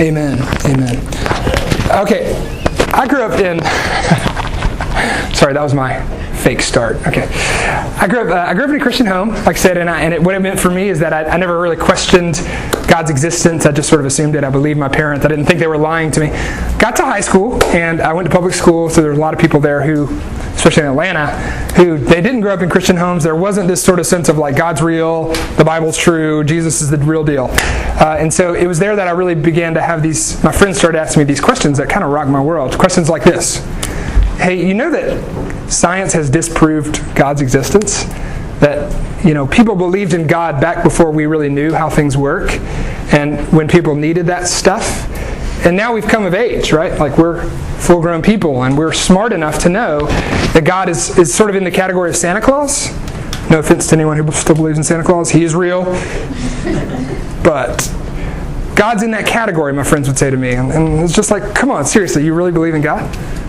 Amen. Amen. Okay, I grew up in... Sorry, that was my fake start. Okay, I grew up in a Christian home, like I said, and what it meant for me is that I never really questioned God's existence. I just sort of assumed it. I believed my parents. I didn't think they were lying to me. Got to high school, and I went to public school, so there were a lot of people there who, especially in Atlanta, who they didn't grow up in Christian homes. There wasn't this sort of sense of like God's real, the Bible's true, Jesus is the real deal. And so it was there that I really began to have my friends started asking me these questions that kind of rocked my world. Questions like this. Hey, you know that science has disproved God's existence? That, people believed in God back before we really knew how things work, and when people needed that stuff. And now we've come of age, right? Like we're full-grown people, and we're smart enough to know that God is sort of in the category of Santa Claus. No offense to anyone who still believes in Santa Claus. He is real. But God's in that category, my friends would say to me. And it's just like, come on, seriously, you really believe in God?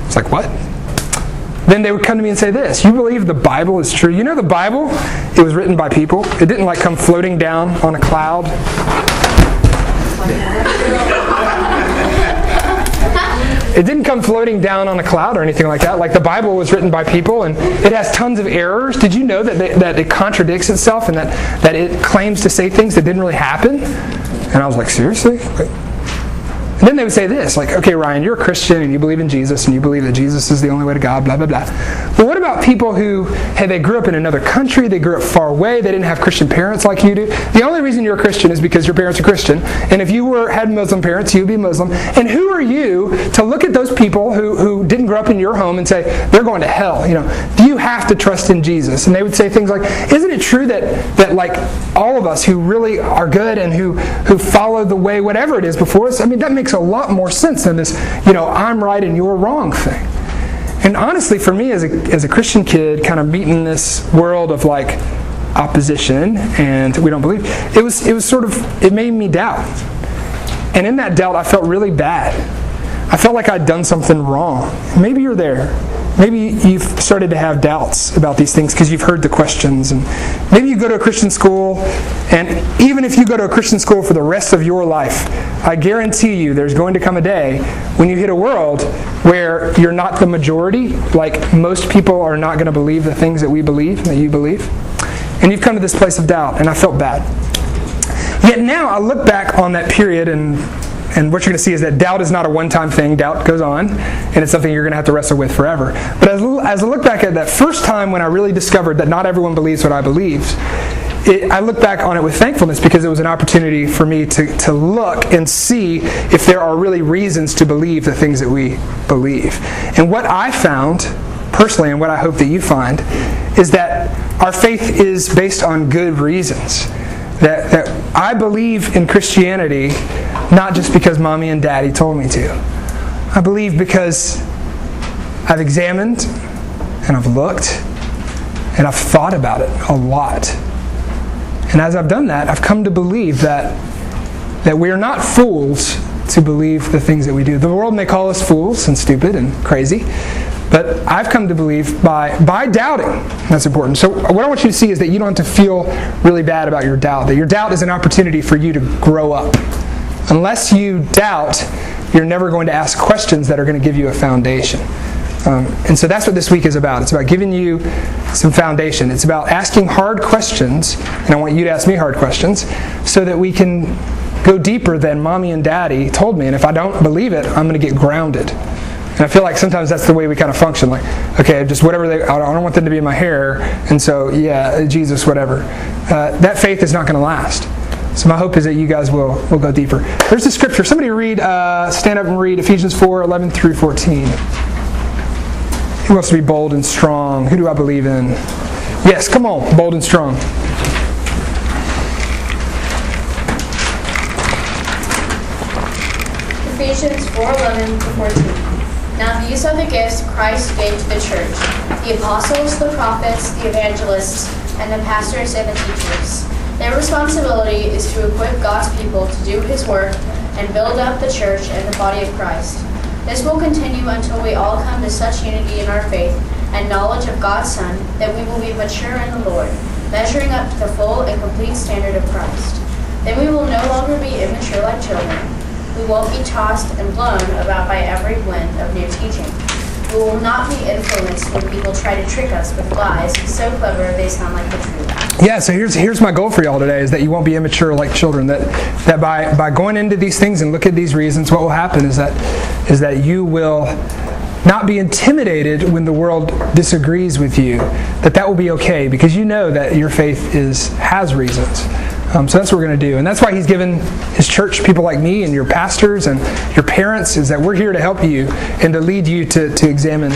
It's like, what? Then they would come to me and say this, you believe the Bible is true? You know the Bible, it was written by people. It didn't like come floating down on a cloud. It didn't come floating down on a cloud or anything like that. Like the Bible was written by people, and it has tons of errors. Did you know that it contradicts itself and that it claims to say things that didn't really happen? And I was like, seriously? And then they would say this, like, okay, Ryan, you're a Christian and you believe in Jesus and you believe that Jesus is the only way to God, blah, blah, blah. But what about people who, they grew up in another country, they grew up far away, they didn't have Christian parents like you do? The only reason you're a Christian is because your parents are Christian. And if you had Muslim parents, you'd be Muslim. And who are you to look at those people who didn't grow up in your home and say, they're going to hell? Do you have to trust in Jesus? And they would say things like, isn't it true that like all of us who really are good and who follow the way, whatever it is before us, that makes a lot more sense than this, I'm right and you're wrong thing. And honestly, for me as a Christian kid, kind of meeting this world of like opposition and we don't believe, it made me doubt. And in that doubt, I felt really bad. I felt like I'd done something wrong. Maybe you're there. Maybe you've started to have doubts about these things because you've heard the questions. And maybe you go to a Christian school, and even if you go to a Christian school for the rest of your life, I guarantee you there's going to come a day when you hit a world where you're not the majority, like most people are not going to believe the things that you believe. And you've come to this place of doubt, and I felt bad. Yet now I look back on that period, and what you're going to see is that doubt is not a one-time thing. Doubt goes on, and it's something you're going to have to wrestle with forever. But as I look back at that first time when I really discovered that not everyone believes what I believed, I look back on it with thankfulness because it was an opportunity for me to look and see if there are really reasons to believe the things that we believe. And what I found, personally, and what I hope that you find, is that our faith is based on good reasons. That I believe in Christianity not just because mommy and daddy told me to. I believe because I've examined and I've looked and I've thought about it a lot. And as I've done that, I've come to believe that we are not fools to believe the things that we do. The world may call us fools and stupid and crazy, but I've come to believe by doubting. That's important. So what I want you to see is that you don't have to feel really bad about your doubt. That your doubt is an opportunity for you to grow up. Unless you doubt, you're never going to ask questions that are going to give you a foundation. And so that's what this week is about. It's about giving you some foundation. It's about asking hard questions, and I want you to ask me hard questions, so that we can go deeper than mommy and daddy told me. And if I don't believe it, I'm going to get grounded. And I feel like sometimes that's the way we kind of function. Like, okay, just whatever I don't want them to be in my hair, and so, yeah, Jesus, whatever. That faith is not going to last. So my hope is that you guys will go deeper. There's the scripture. Somebody stand up and read Ephesians 4:11 through 14. Who wants to be bold and strong? Who do I believe in? Yes, come on, bold and strong. Ephesians 4:11 to 14. Now these are the gifts Christ gave to the church: the apostles, the prophets, the evangelists, and the pastors and the teachers. Their responsibility is to equip God's people to do His work and build up the church and the body of Christ. This will continue until we all come to such unity in our faith and knowledge of God's Son that we will be mature in the Lord, measuring up to the full and complete standard of Christ. Then we will no longer be immature like children. We won't be tossed and blown about by every wind of new teaching. We will not be influenced when people try to trick us with lies so clever they sound like the truth. Yeah, so here's my goal for y'all today, is that you won't be immature like children. That by going into these things and look at these reasons, what will happen is that you will not be intimidated when the world disagrees with you. That will be okay, because you know that your faith has reasons. So that's what we're going to do. And that's why He's given His church people like me and your pastors and your parents, is that we're here to help you and to lead you to examine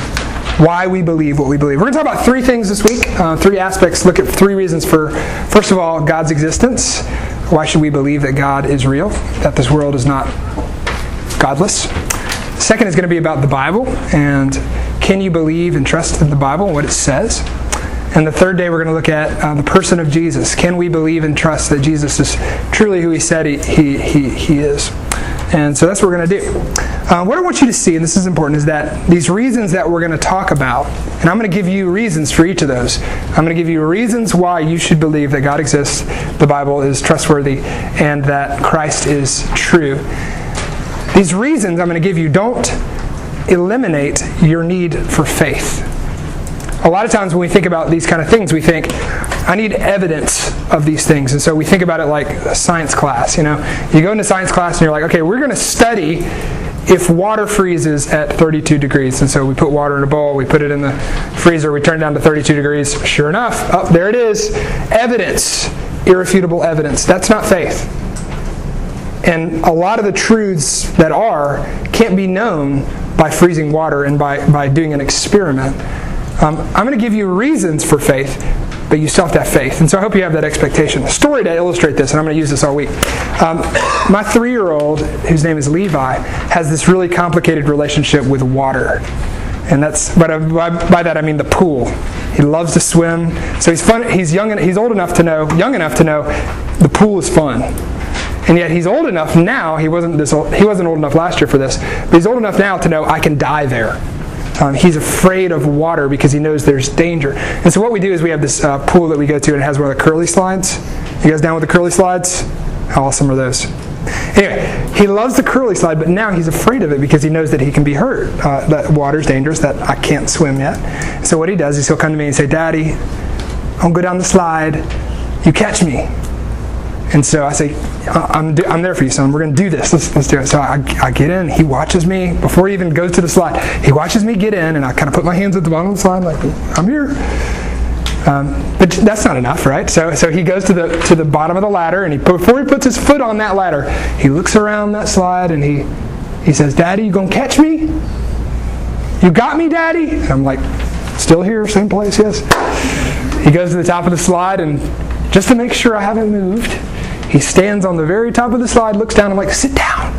why we believe what we believe. We're going to talk about 3 things this week, 3 aspects. Look at 3 reasons for, first of all, God's existence. Why should we believe that God is real, that this world is not godless? Second is going to be about the Bible, and can you believe and trust in the Bible and what it says? And the third day, we're going to look at the person of Jesus. Can we believe and trust that Jesus is truly who He said He is? And so that's what we're going to do. What I want you to see, and this is important, is that these reasons that we're going to talk about, and I'm going to give you reasons for each of those. I'm going to give you reasons why you should believe that God exists, the Bible is trustworthy, and that Christ is true. These reasons I'm going to give you don't eliminate your need for faith. A lot of times when we think about these kind of things, we think, I need evidence of these things. And so we think about it like a science class. You go into science class and you're like, okay, we're going to study if water freezes at 32 degrees. And so we put water in a bowl, we put it in the freezer, we turn it down to 32 degrees. Sure enough, there it is. Evidence, irrefutable evidence. That's not faith. And a lot of the truths that can't be known by freezing water and by doing an experiment. I'm going to give you reasons for faith, but you still have to have faith. And so I hope you have that expectation. A story to illustrate this, and I'm going to use this all week. My 3-year-old, whose name is Levi, has this really complicated relationship with water. And that's, by that I mean the pool. He loves to swim. So he's fun. He's young enough to know the pool is fun. And yet he's old enough now. He wasn't old enough last year for this, but he's old enough now to know I can die there. He's afraid of water because he knows there's danger. And so what we do is we have this pool that we go to, and it has one of the curly slides. You guys down with the curly slides? How awesome are those? Anyway, he loves the curly slide, but now he's afraid of it because he knows that he can be hurt. That water's dangerous, that I can't swim yet. So what he does is he'll come to me and say, Daddy, I'll go down the slide. You catch me. And so I say, I'm there for you, son. We're going to do this. Let's do it. So I get in. He watches me. Before he even goes to the slide, he watches me get in, and I kind of put my hands at the bottom of the slide like, I'm here. But that's not enough, right? So he goes to the bottom of the ladder, and before he puts his foot on that ladder, he looks around that slide, and he says, Daddy, you going to catch me? You got me, Daddy? And I'm like, still here, same place, yes. He goes to the top of the slide, and just to make sure I haven't moved, he stands on the very top of the slide, looks down, I'm like, sit down,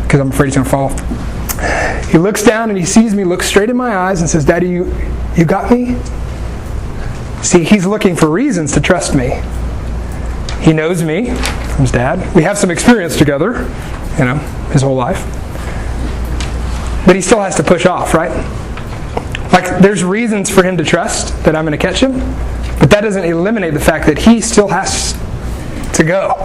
because I'm afraid he's going to fall. He looks down and he sees me, looks straight in my eyes and says, Daddy, you got me? See, he's looking for reasons to trust me. He knows me from his dad. We have some experience together, his whole life. But he still has to push off, right? Like, there's reasons for him to trust that I'm going to catch him, but that doesn't eliminate the fact that he still has to go.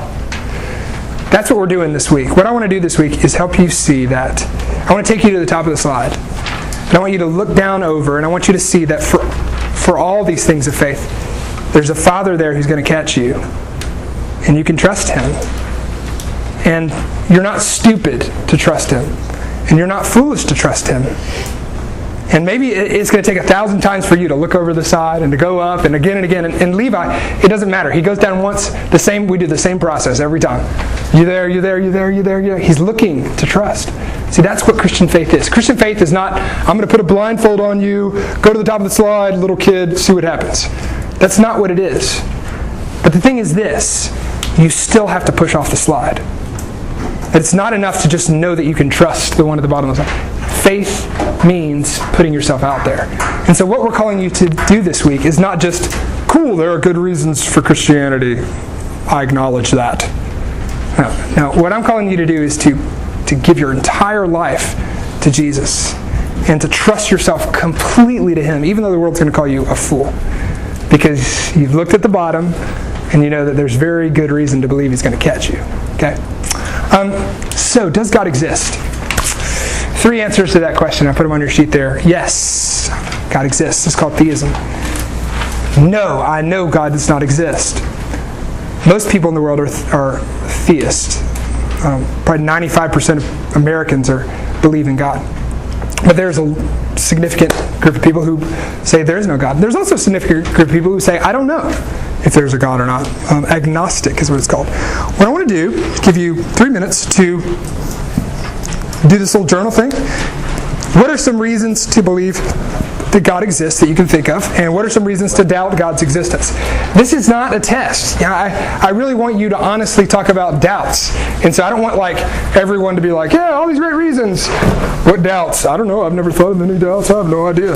That's what we're doing this week. What I want to do this week is help you see that. I want to take you to the top of the slide. And I want you to look down over, and I want you to see that for all these things of faith, there's a Father there who's going to catch you. And you can trust Him. And you're not stupid to trust Him. And you're not foolish to trust Him. And maybe it's going to take 1,000 times for you to look over the side and to go up and again and again. And Levi, it doesn't matter. He goes down once, we do the same process every time. You there, you there, you there, you there, you there. He's looking to trust. See, that's what Christian faith is. Christian faith is not, I'm going to put a blindfold on you, go to the top of the slide, little kid, see what happens. That's not what it is. But the thing is this, you still have to push off the slide. It's not enough to just know that you can trust the one at the bottom of the slide. Faith means putting yourself out there. And so what we're calling you to do this week is not just, cool, there are good reasons for Christianity. I acknowledge that. No, what I'm calling you to do is to give your entire life to Jesus and to trust yourself completely to Him, even though the world's going to call you a fool. Because you've looked at the bottom and you know that there's very good reason to believe He's going to catch you. Okay? So, does God exist? 3 answers to that question. I put them on your sheet there. Yes, God exists. It's called theism. No, I know God does not exist. Most people in the world are theists. Probably 95% of Americans believe in God. But there's a significant group of people who say there is no God. There's also a significant group of people who say, I don't know if there's a God or not. Agnostic is what it's called. What I want to do is give you 3 minutes to do this little journal thing. What are some reasons to believe that God exists that you can think of? And what are some reasons to doubt God's existence? This is not a test. I really want you to honestly talk about doubts. And so I don't want everyone to be like, yeah, all these great reasons. What doubts? I don't know. I've never thought of any doubts. I have no idea.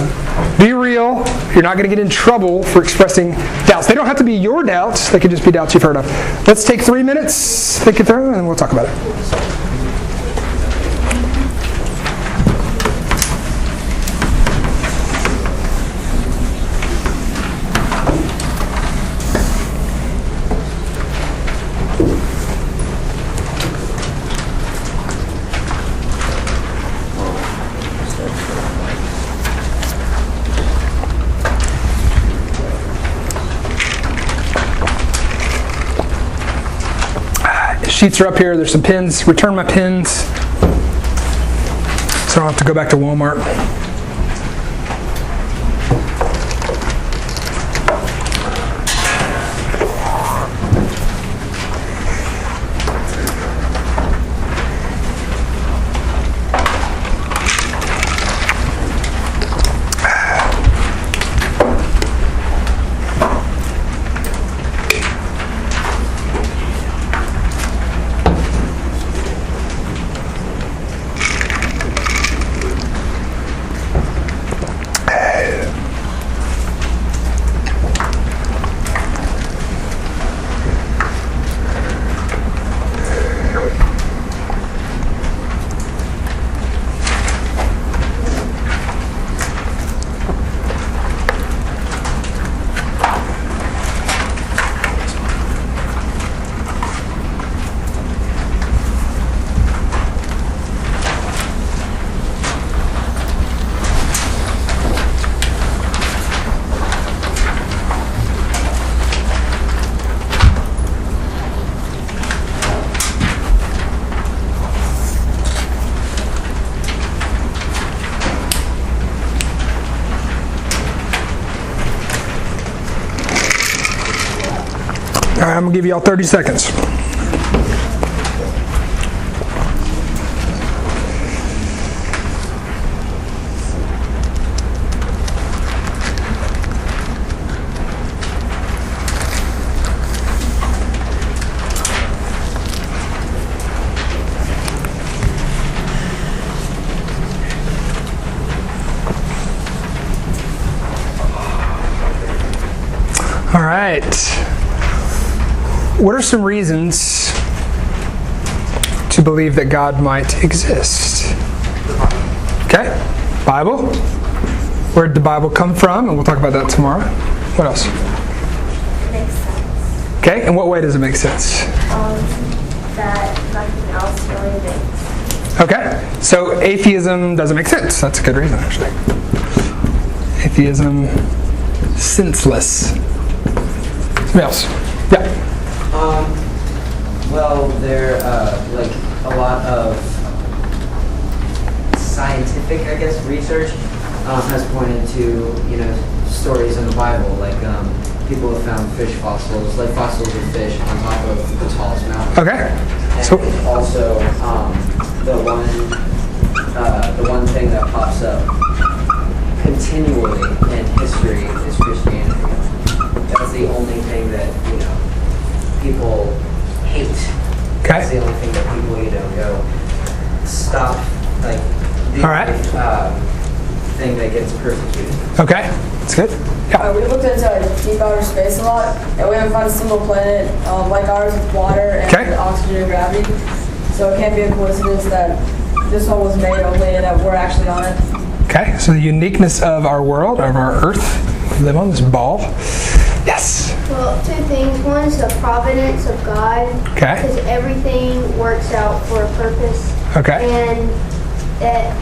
Be real. You're not going to get in trouble for expressing doubts. They don't have to be your doubts. They could just be doubts you've heard of. Let's take 3 minutes, think it through, and we'll talk about it. Sheets are up here. There's some pins. Return my pins so I don't have to go back to Walmart. All right, I'm going to give you all 30 seconds. All right. What are some reasons to believe that God might exist? Okay. Bible. Where did the Bible come from? And we'll talk about that tomorrow. What else? It makes sense. Okay. In what way does it make sense? That nothing else really makes. Okay. So atheism doesn't make sense. That's a good reason, actually. Atheism, senseless. Somebody else? Yeah. Well, there like a lot of scientific, I guess, research has pointed to stories in the Bible, like people have found fish fossils, like fossils of fish on top of the tallest mountain. Okay. And So also the one thing that pops up continually in history is Christianity. That's the only thing that people hate. Okay. That's the only thing that people go stop, like the All right. thing that gets persecuted. okay. That's good. Yeah. We looked into deep outer space a lot, and we haven't found a single planet like ours with water and Okay. oxygen and gravity. So it can't be a coincidence that this one was made only and that we're actually on it. Okay. So the uniqueness of our world, of our Earth, we live on this ball. Yes. Well, two things. One is the providence of God. Okay. Because everything works out for a purpose. Okay. And that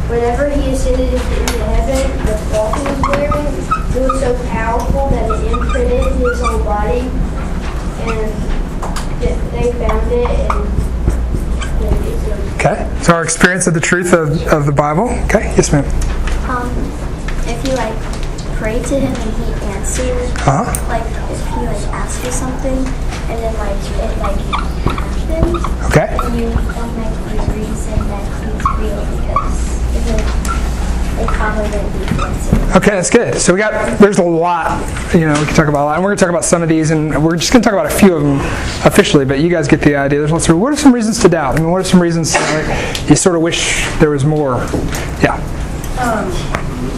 whenever he ascended into heaven, the cloth he was wearing, it was so powerful that it imprinted his whole body. And they found it and it's Okay. So our experience of the truth of the Bible. Okay. Yes, ma'am. If you pray to him and he answers, like if he asks you something and then it happens, Okay. and you don't reason that he's real because they probably didn't be answered. Okay, that's good. So there's a lot, we can talk about a lot. And we're going to talk about some of these, and we're just going to talk about a few of them officially, but you guys get the idea. There's lots of, what are some reasons to doubt? What are some reasons you sort of wish there was more? Yeah.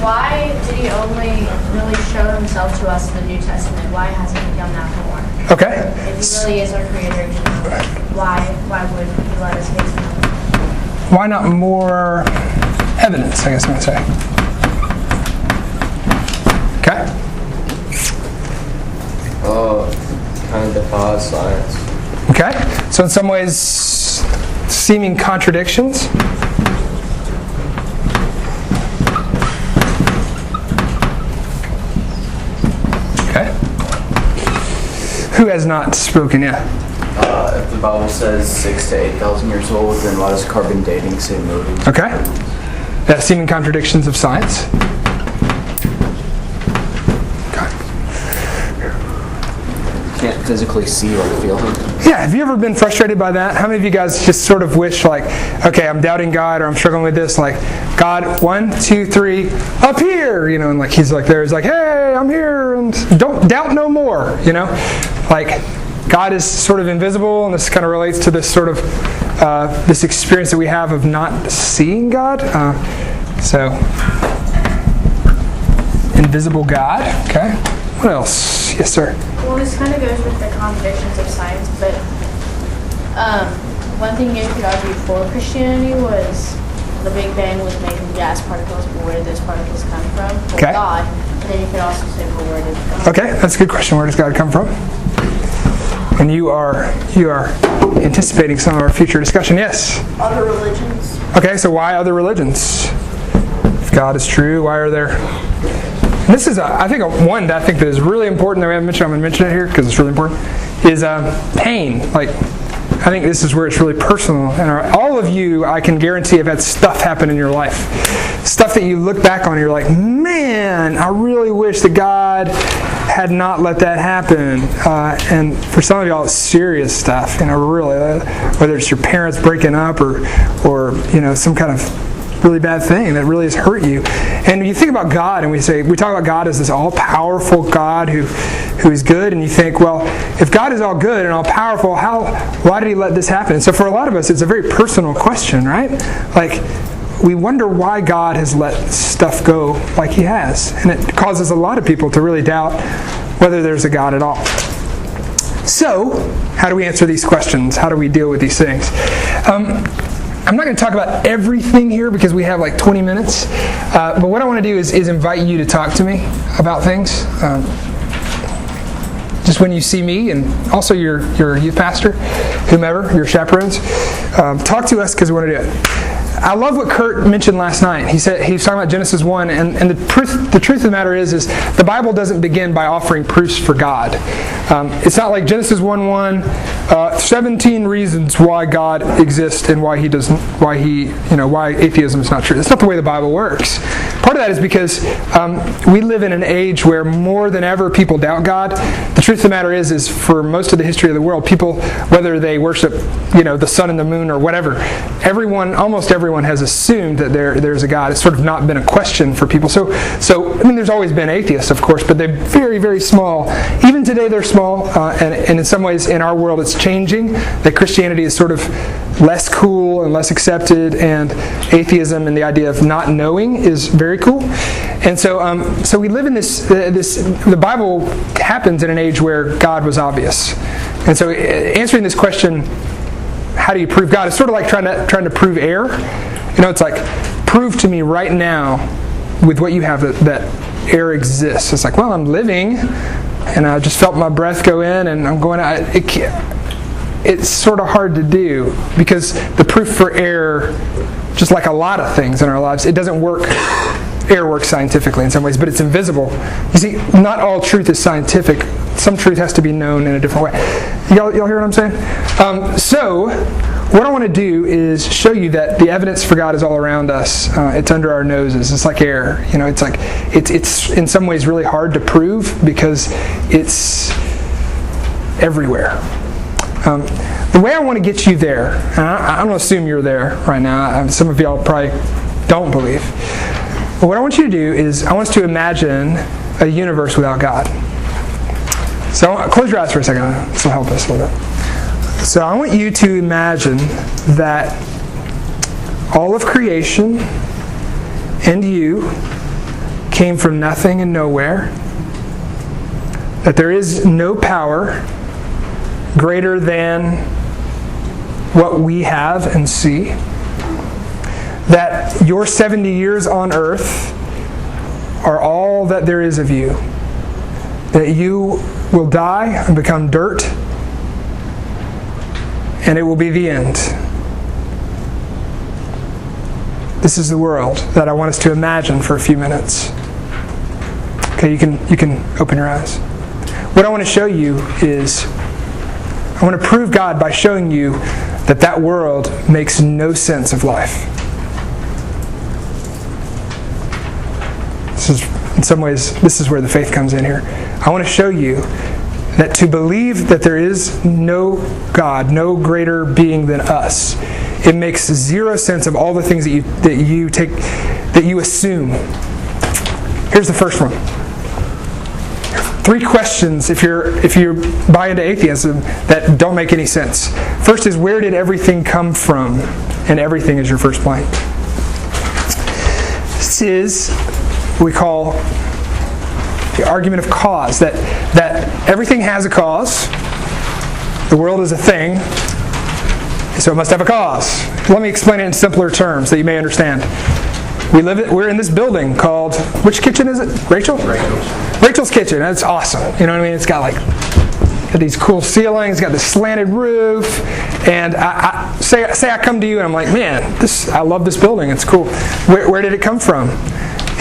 Why did he only really show himself to us in the New Testament? Why hasn't he done that more? Okay. If he really is our creator, why would he let us get to know him? Why not more evidence, I guess I'm going to say. Okay. Kind of defies science. Okay. So in some ways, seeming contradictions. Okay. Who has not spoken yet? If the Bible says 6,000 to 8,000 years old, then why does carbon dating say moving? Okay. That's seeming contradictions of science. Okay. You can't physically see or feel him. Yeah, have you ever been frustrated by that? How many of you guys just sort of wish okay, I'm doubting God or I'm struggling with this, God, 1, 2, 3, up here, and he's there, he's hey, I'm here, and don't doubt no more, God is sort of invisible, and this kind of relates to this sort of this experience that we have of not seeing God. So, invisible God. Okay. What else? Yes, sir. Well, this kind of goes with the contradictions of science, but one thing you could argue for Christianity was the Big Bang was making gas particles, but where did those particles come from? Well, Okay. God. And then you could also say, well, where did it come from? Okay, that's a good question. Where does God come from? And you are anticipating some of our future discussion. Yes? Other religions. Okay, so why other religions? If God is true, why are there... And this is, I think, one that I think that is really important that we haven't mentioned. I'm going to mention it here because it's really important. Is pain. I think this is where it's really personal. And all of you, I can guarantee, have had stuff happen in your life. Stuff that you look back on and you're man, I really wish that God had not let that happen. And for some of y'all, it's serious stuff. Really, whether it's your parents breaking up or some kind of really bad thing that really has hurt you. And you think about God, and we talk about God as this all-powerful God who is good, and you think, well, if God is all good and all-powerful, why did he let this happen? And so for a lot of us, it's a very personal question, right? We wonder why God has let stuff go like he has. And it causes a lot of people to really doubt whether there's a God at all. So, how do we answer these questions? How do we deal with these things? I'm not going to talk about everything here because we have 20 minutes. But what I want to do is invite you to talk to me about things. Just when you see me, and also your youth pastor, whomever, your chaperones, talk to us because we want to do it. I love what Kurt mentioned last night. He was talking about Genesis 1, and the truth of the matter is the Bible doesn't begin by offering proofs for God. It's not like Genesis 1:1, 17 reasons why God exists and why atheism is not true. That's not the way the Bible works. Part of that is because we live in an age where more than ever people doubt God. The truth of the matter is for most of the history of the world, people, whether they worship the sun and the moon or whatever, almost everyone has assumed that there's a God. It's sort of not been a question for people. So there's always been atheists, of course, but they're very, very small. Even today they're small, and in some ways in our world it's changing, that Christianity is sort of less cool and less accepted, and atheism and the idea of not knowing is very cool. And so we live in the Bible happens in an age where God was obvious. And so answering this question, how do you prove God? It's sort of like trying to prove air. It's prove to me right now with what you have that air exists. It's like, well, I'm living, and I just felt my breath go in, and I'm going out. It's sort of hard to do, because the proof for air, just like a lot of things in our lives, it doesn't work. Air works scientifically in some ways, but it's invisible. You see, not all truth is scientific. Some truth has to be known in a different way. Y'all hear what I'm saying? So, what I want to do is show you that the evidence for God is all around us. It's under our noses. It's like air. It's in some ways really hard to prove because it's everywhere. The way I want to get you there, and I'm going to assume you're there right now. Some of y'all probably don't believe. But what I want you to do is I want us to imagine a universe without God. So close your eyes for a second. This will help us a little bit. So I want you to imagine that all of creation and you came from nothing and nowhere. That there is no power greater than what we have and see. That your 70 years on earth are all that there is of you. That you will die and become dirt, and it will be the end. This is the world that I want us to imagine for a few minutes. Okay, you can open your eyes. What I want to show you is, I want to prove God by showing you that world makes no sense of life. In some ways, this is where the faith comes in here. I want to show you that to believe that there is no God, no greater being than us, it makes zero sense of all the things that you assume. Here's the first one. 3 questions, if you buy into atheism, that don't make any sense. First is, where did everything come from? And everything is your first blank. This is what we call the argument of cause, that everything has a cause. The world is a thing, so it must have a cause. Let me explain it in simpler terms that you may understand. We're in this building called, which kitchen is it? Rachel's kitchen. That's awesome. You know what I mean? It's got these cool ceilings, it's got this slanted roof, and I say I come to you and I'm like, man, I love this building. It's cool. Where did it come from?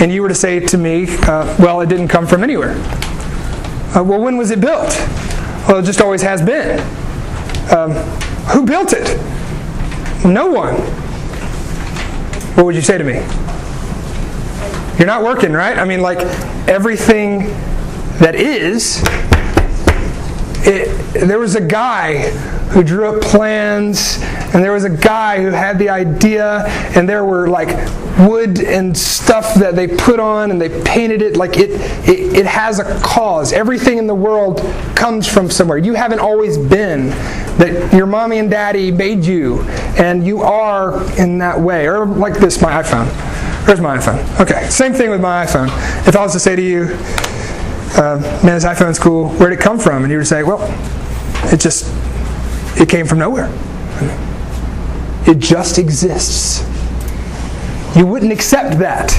And you were to say to me, well, it didn't come from anywhere. Well, when was it built? Well, it just always has been. Who built it? No one. What would you say to me? You're not working, right? I mean, everything that is, there was a guy who drew up plans, and there was a guy who had the idea, and there were wood and stuff that they put on, and they painted it. It has a cause. Everything in the world comes from somewhere. You haven't always been. That your mommy and daddy made you, and you are in that way. Or like this, my iPhone. Here's my iPhone. Okay, same thing with my iPhone. If I was to say to you, man, this iPhone's cool, where'd it come from? And you would say, well, it came from nowhere. It just exists. You wouldn't accept that.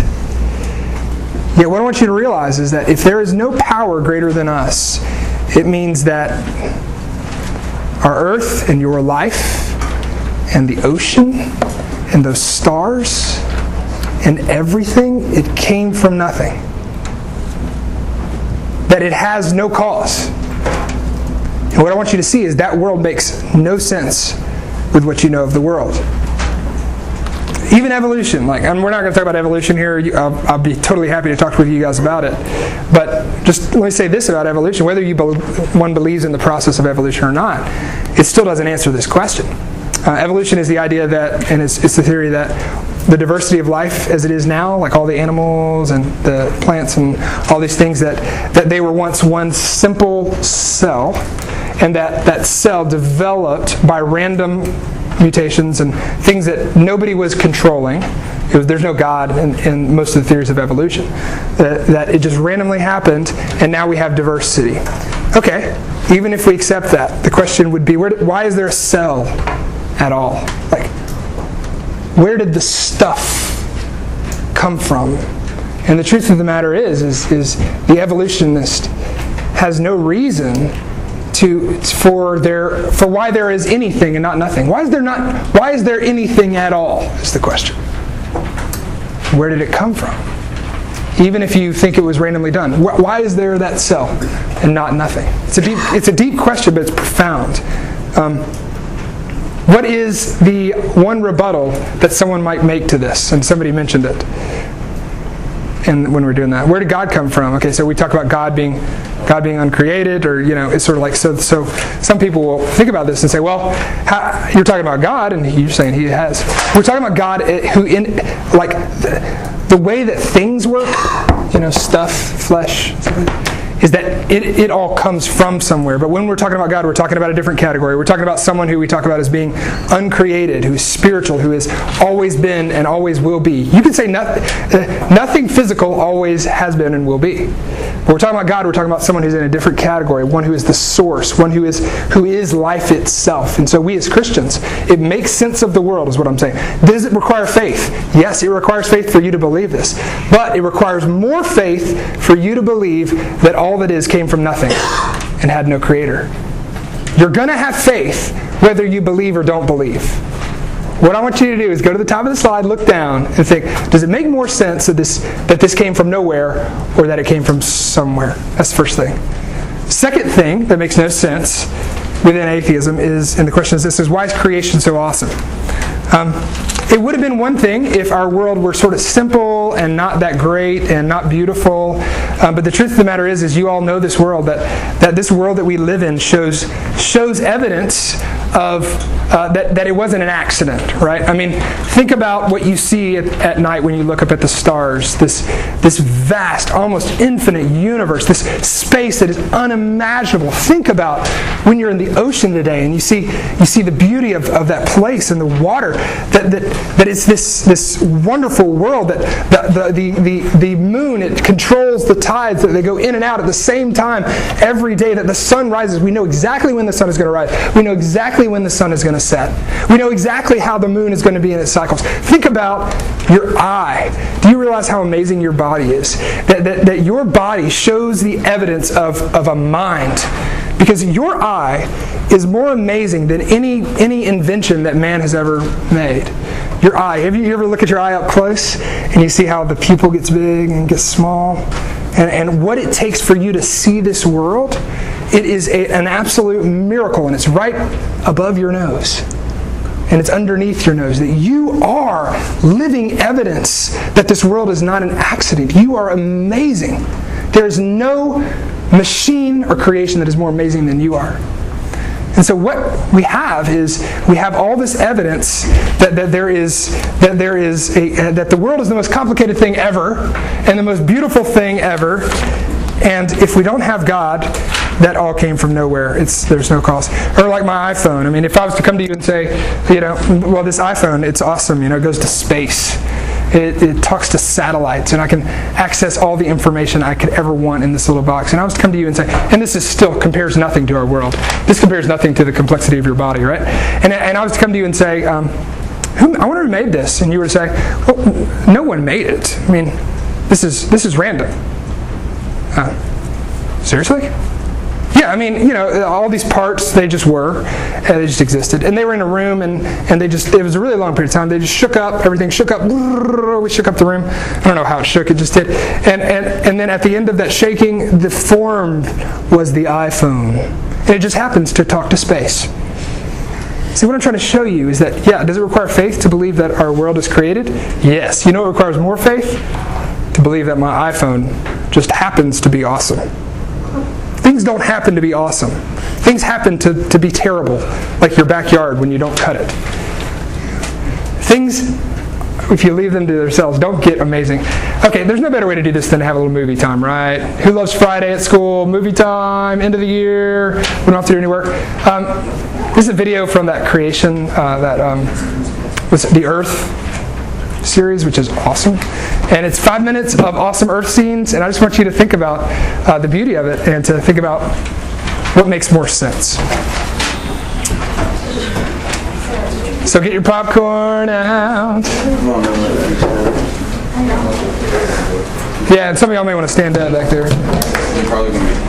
Yet what I want you to realize is that if there is no power greater than us, it means that our earth and your life and the ocean and those stars and everything, it came from nothing. That it has no cause. And what I want you to see is that world makes no sense with what you know of the world. Even evolution, and we're not going to talk about evolution here. I'll be totally happy to talk with you guys about it. But just let me say this about evolution: whether one believes in the process of evolution or not, it still doesn't answer this question. Evolution is the idea that, and it's the theory that the diversity of life as it is now, like all the animals and the plants and all these things, that they were once one simple cell, and that cell developed by random mutations and things that nobody was controlling. There's no God in most of the theories of evolution. That it just randomly happened, and now we have diversity. Okay, even if we accept that, the question would be, why is there a cell at all? Where did the stuff come from And the truth of the matter is the evolutionist has no reason for why there is anything and not nothing. Why is there anything at all is the question. Where did it come from? Even if you think it was randomly done, why is there that cell and not nothing? It's a deep question, but it's profound. What is the one rebuttal that someone might make to this? And somebody mentioned it. And when we're doing that, where did God come from? Okay, so we talk about God being uncreated, or it's sort of like so. Some people will think about this and say, "Well, you're talking about God, and you're saying He has." We're talking about God who, in like the way that things work, stuff, flesh, is that it all comes from somewhere. But when we're talking about God, we're talking about a different category. We're talking about someone who we talk about as being uncreated, who is spiritual, who has always been and always will be. You can say nothing physical always has been and will be. But we're talking about God, we're talking about someone who's in a different category, one who is the source, one who is life itself. And so we as Christians, it makes sense of the world is what I'm saying. Does it require faith? Yes, it requires faith for you to believe this. But it requires more faith for you to believe that all that is came from nothing and had no creator. You're going to have faith whether you believe or don't believe. What I want you to do is go to the top of the slide, look down, and think, does it make more sense that this came from nowhere or that it came from somewhere? That's the first thing. Second thing that makes no sense within atheism is, and the question is this, is why is creation so awesome? It would have been one thing if our world were sort of simple and not that great and not beautiful. But the truth of the matter is you all know this world, that this world that we live in shows evidence of that it wasn't an accident, right? I mean, think about what you see at night when you look up at the stars. This vast, almost infinite universe, this space that is unimaginable. Think about when you're in the ocean today and you see the beauty of that place and the water. That it's this wonderful world that the moon, it controls the tides, that they go in and out at the same time every day that the sun rises. We know exactly when the sun is going to rise. We know exactly when the sun is going to set. We know exactly how the moon is going to be in its cycles. Think about your eye. Do you realize how amazing your body is? That your body shows the evidence of a mind. Because your eye is more amazing than any invention that man has ever made. Your eye. Have you ever look at your eye up close and you see how the pupil gets big and gets small? And what it takes for you to see this world, it is an absolute miracle, and it's right above your nose. And it's underneath your nose, that you are living evidence that this world is not an accident. You are amazing. There is no machine or creation that is more amazing than you are. And so what we have is we have all this evidence that the world is the most complicated thing ever and the most beautiful thing ever. And if we don't have God, that all came from nowhere. There's no cause. Or like my iPhone. I mean, if I was to come to you and say, well, this iPhone, it's awesome. It goes to space. It talks to satellites, and I can access all the information I could ever want in this little box. And I was to come to you and say, and this is still compares nothing to our world. This compares nothing to the complexity of your body, right? And I was to come to you and say, I wonder who made this. And you were to say, well, no one made it. I mean, this is random. Seriously? Yeah, I mean, all these parts, they just were, they just existed. And they were in a room, and it was a really long period of time. They just shook up, everything shook up, we shook up the room. I don't know how it shook, it just did. And then at the end of that shaking, the form was the iPhone. And it just happens to talk to space. See, what I'm trying to show you is that, does it require faith to believe that our world is created? Yes. You know what requires more faith? To believe that my iPhone just happens to be awesome. Things don't happen to be awesome. Things happen to be terrible, like your backyard when you don't cut it. Things, if you leave them to themselves, don't get amazing. Okay, there's no better way to do this than to have a little movie time, right? Who loves Friday at school? Movie time, end of the year. We don't have to do any work. This is a video from that creation, was the Earth series, which is awesome. And it's 5 minutes of awesome Earth scenes, and I just want you to think about the beauty of it and to think about what makes more sense. So get your popcorn out. Yeah, and some of y'all may want to stand up back there. They're probably going to be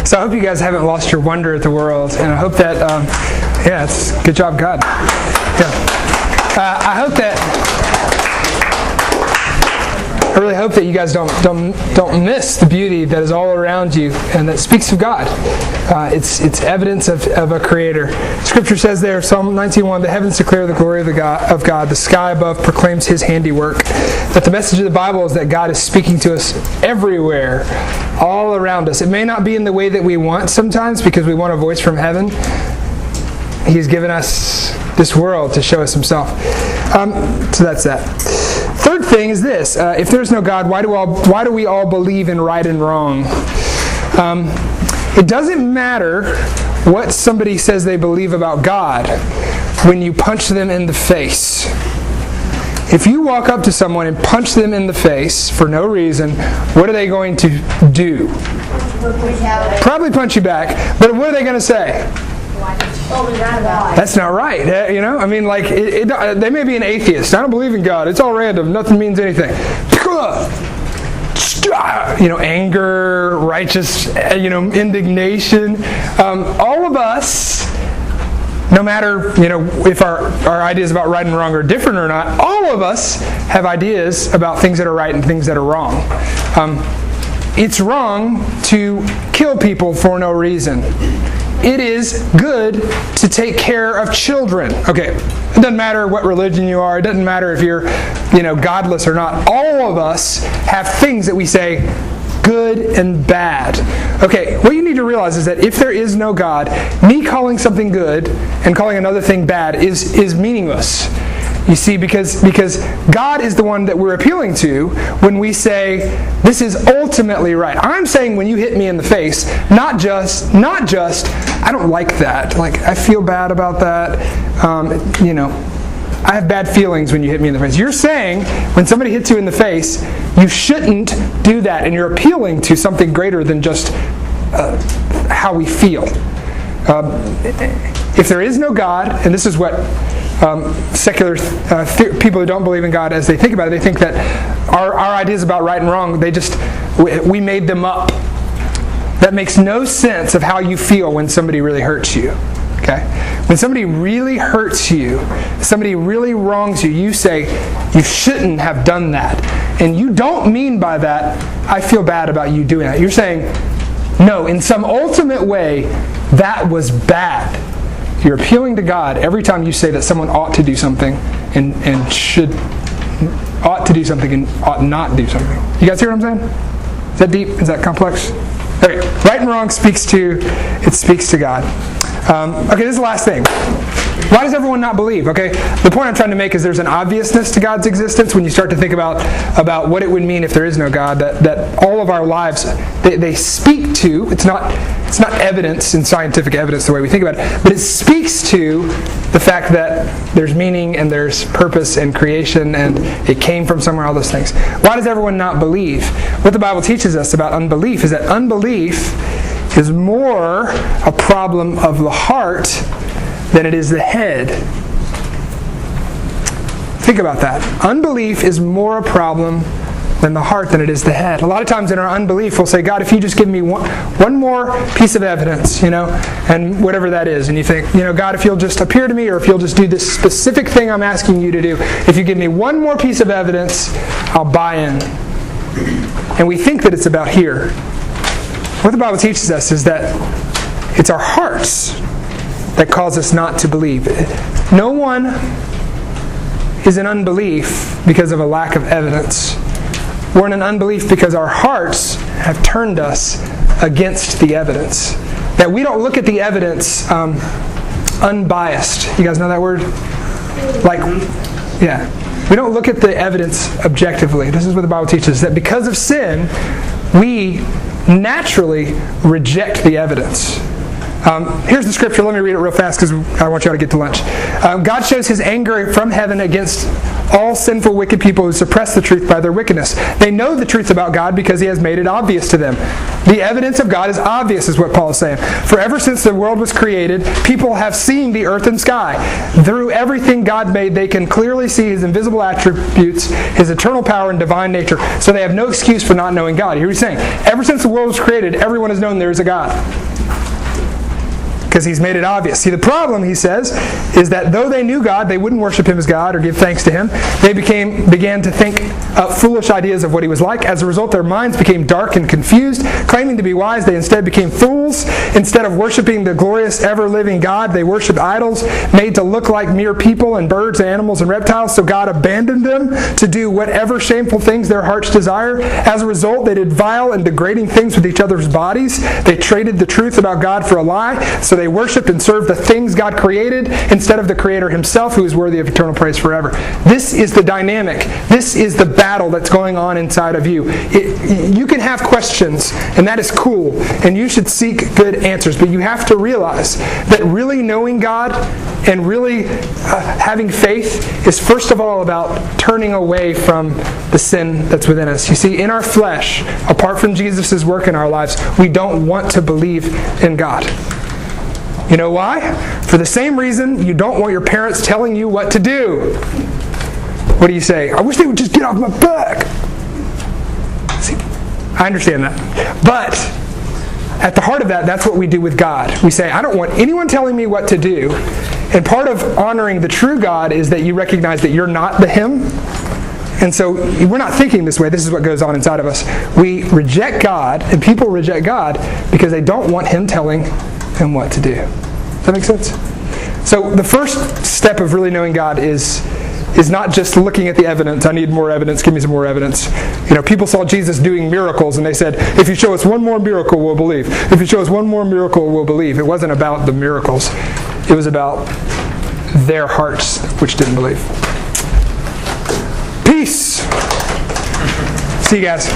So I hope you guys haven't lost your wonder at the world, and I hope that, it's good job, God. I hope that. I really hope that you guys don't miss the beauty that is all around you and that speaks of God. It's evidence of a Creator. Scripture says there, Psalm 19:1, the heavens declare the glory of God. The sky above proclaims His handiwork. That the message of the Bible is that God is speaking to us everywhere, all around us. It may not be in the way that we want sometimes because we want a voice from heaven. He's given us this world to show us Himself. So that's that. Third thing is this: if there's no God, why do we all believe in right and wrong? It doesn't matter what somebody says they believe about God when you punch them in the face. If you walk up to someone and punch them in the face for no reason, what are they going to do? Probably punch you back. But what are they going to say? That's not right. I mean, like, they may be an atheist. I don't believe in God. It's all random. Nothing means anything. Anger, righteous, indignation. All of us, no matter, if our ideas about right and wrong are different or not, all of us have ideas about things that are right and things that are wrong. It's wrong to kill people for no reason. It is good to take care of children. Okay, it doesn't matter what religion you are. It doesn't matter if you're, godless or not. All of us have things that we say good and bad. Okay, what you need to realize is that if there is no God, me calling something good and calling another thing bad is meaningless. You see, because God is the one that we're appealing to when we say, this is ultimately right. I'm saying when you hit me in the face, not just, I don't like that. Like, I feel bad about that. I have bad feelings when you hit me in the face. You're saying when somebody hits you in the face, you shouldn't do that. And you're appealing to something greater than just how we feel. If there is no God, and this is what secular people who don't believe in God, as they think about it, they think that our ideas about right and wrong, we made them up. That makes no sense of how you feel when somebody really hurts you. Okay? When somebody really hurts you, somebody really wrongs you, you say, you shouldn't have done that. And you don't mean by that, I feel bad about you doing that. You're saying, no, in some ultimate way, that was bad. You're appealing to God every time you say that someone ought to do something and ought to do something and ought not do something. You guys hear what I'm saying? Is that deep? Is that complex? Okay, right and wrong speaks to God. Okay, this is the last thing. Why does everyone not believe? Okay, the point I'm trying to make is there's an obviousness to God's existence when you start to think about what it would mean if there is no God. That all of our lives they speak to. It's not evidence and scientific evidence the way we think about it, but it speaks to the fact that there's meaning and there's purpose and creation and it came from somewhere. All those things. Why does everyone not believe? What the Bible teaches us about unbelief is that unbelief is more a problem of the heart than it is the head. Think about that. Unbelief is more a problem than the heart than it is the head. A lot of times in our unbelief we'll say, God, if you just give me one more piece of evidence, and whatever that is, and you think, God, if you'll just appear to me or if you'll just do this specific thing I'm asking you to do, if you give me one more piece of evidence, I'll buy in. And we think that it's about here. What the Bible teaches us is that it's our hearts that cause us not to believe. No one is in unbelief because of a lack of evidence. We're in an unbelief because our hearts have turned us against the evidence. That we don't look at the evidence unbiased. You guys know that word? We don't look at the evidence objectively. This is what the Bible teaches, that because of sin, we naturally reject the evidence. Here's the scripture. Let me read it real fast because I want you all to get to lunch. God shows his anger from heaven against all sinful, wicked people who suppress the truth by their wickedness. They know the truth about God because he has made it obvious to them. The evidence of God is obvious, is what Paul is saying. For ever since the world was created, people have seen the earth and sky. Through everything God made, they can clearly see his invisible attributes, his eternal power and divine nature. So they have no excuse for not knowing God. Here he's saying, ever since the world was created, everyone has known there is a God. Because he's made it obvious. See, the problem, he says, is that though they knew God, they wouldn't worship him as God or give thanks to him. They began to think foolish ideas of what he was like. As a result, their minds became dark and confused. Claiming to be wise, they instead became fools. Instead of worshiping the glorious, ever-living God, they worshipped idols made to look like mere people and birds and animals and reptiles. So God abandoned them to do whatever shameful things their hearts desire. As a result, they did vile and degrading things with each other's bodies. They traded the truth about God for a lie. So they worshipped and served the things God created instead of the Creator himself, who is worthy of eternal praise forever. This is the dynamic. This is the battle that's going on inside of you. You can have questions, and that is cool, and you should seek good answers, but you have to realize that really knowing God and really having faith is first of all about turning away from the sin that's within us. You see, in our flesh, apart from Jesus' work in our lives, we don't want to believe in God. You know why? For the same reason you don't want your parents telling you what to do. What do you say? I wish they would just get off my back. See, I understand that. But at the heart of that, that's what we do with God. We say, I don't want anyone telling me what to do. And part of honoring the true God is that you recognize that you're not the him. And so we're not thinking this way. This is what goes on inside of us. We reject God, and people reject God because they don't want him telling and what to do. Does that make sense? So the first step of really knowing God is not just looking at the evidence. I need more evidence. Give me some more evidence. You know, people saw Jesus doing miracles and they said, if you show us one more miracle, we'll believe. If you show us one more miracle, we'll believe. It wasn't about the miracles. It was about their hearts, which didn't believe. Peace. See you guys.